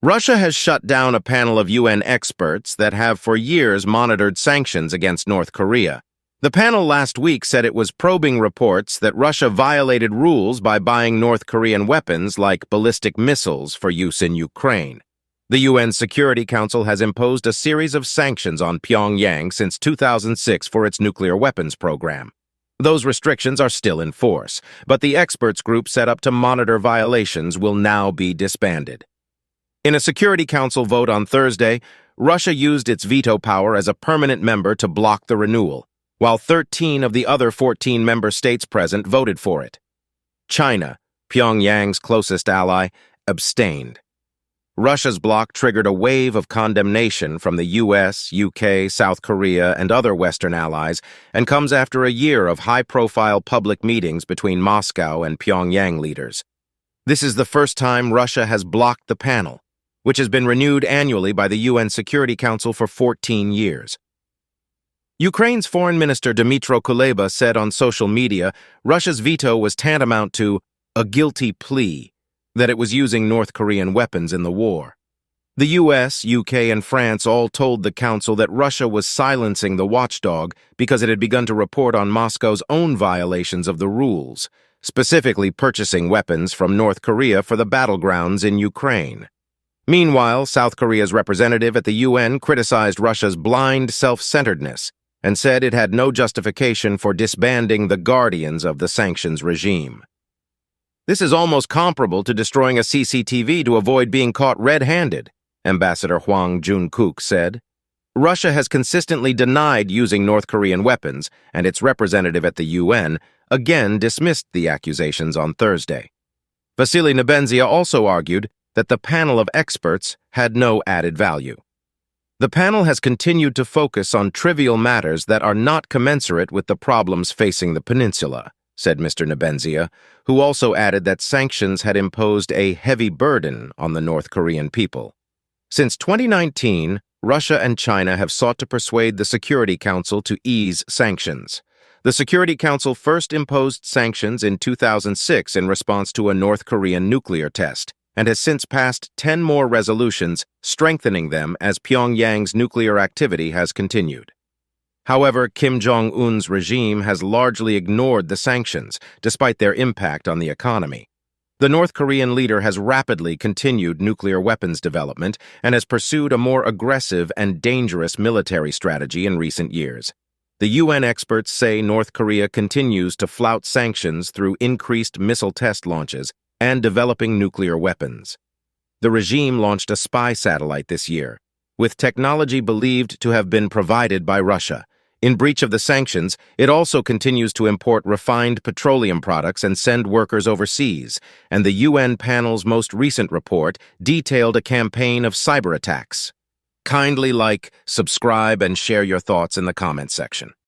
Russia has shut down a panel of UN experts that have for years monitored sanctions against North Korea. The panel last week said it was probing reports that Russia violated rules by buying North Korean weapons like ballistic missiles for use in Ukraine. The UN Security Council has imposed a series of sanctions on Pyongyang since 2006 for its nuclear weapons program. Those restrictions are still in force, but the experts group set up to monitor violations will now be disbanded. In a Security Council vote on Thursday, Russia used its veto power as a permanent member to block the renewal, while 13 of the other 14 member states present voted for it. China, Pyongyang's closest ally, abstained. Russia's bloc triggered a wave of condemnation from the US, UK, South Korea, and other Western allies, and comes after a year of high-profile public meetings between Moscow and Pyongyang leaders. This is the first time Russia has blocked the panel, which has been renewed annually by the UN Security Council for 14 years. Ukraine's Foreign Minister Dmytro Kuleba said on social media Russia's veto was tantamount to a guilty plea, that it was using North Korean weapons in the war. The US, UK, and France all told the Council that Russia was silencing the watchdog because it had begun to report on Moscow's own violations of the rules, specifically purchasing weapons from North Korea for the battlegrounds in Ukraine. Meanwhile, South Korea's representative at the UN criticized Russia's blind self-centeredness and said it had no justification for disbanding the guardians of the sanctions regime. This is almost comparable to destroying a CCTV to avoid being caught red-handed, Ambassador Hwang Jun-kook said. Russia has consistently denied using North Korean weapons, and its representative at the UN again dismissed the accusations on Thursday. Vasily Nebenzia also argued that the panel of experts had no added value. The panel has continued to focus on trivial matters that are not commensurate with the problems facing the peninsula, said Mr. Nebenzia, who also added that sanctions had imposed a heavy burden on the North Korean people. Since 2019, Russia and China have sought to persuade the Security Council to ease sanctions. The Security Council first imposed sanctions in 2006 in response to a North Korean nuclear test, and has since passed 10 more resolutions, strengthening them as Pyongyang's nuclear activity has continued. However, Kim Jong-un's regime has largely ignored the sanctions, despite their impact on the economy. The North Korean leader has rapidly continued nuclear weapons development and has pursued a more aggressive and dangerous military strategy in recent years. The UN experts say North Korea continues to flout sanctions through increased missile test launches and developing nuclear weapons. The regime launched a spy satellite this year, with technology believed to have been provided by Russia. In breach of the sanctions, it also continues to import refined petroleum products and send workers overseas, and the UN panel's most recent report detailed a campaign of cyber attacks. Kindly like, subscribe, and share your thoughts in the comments section.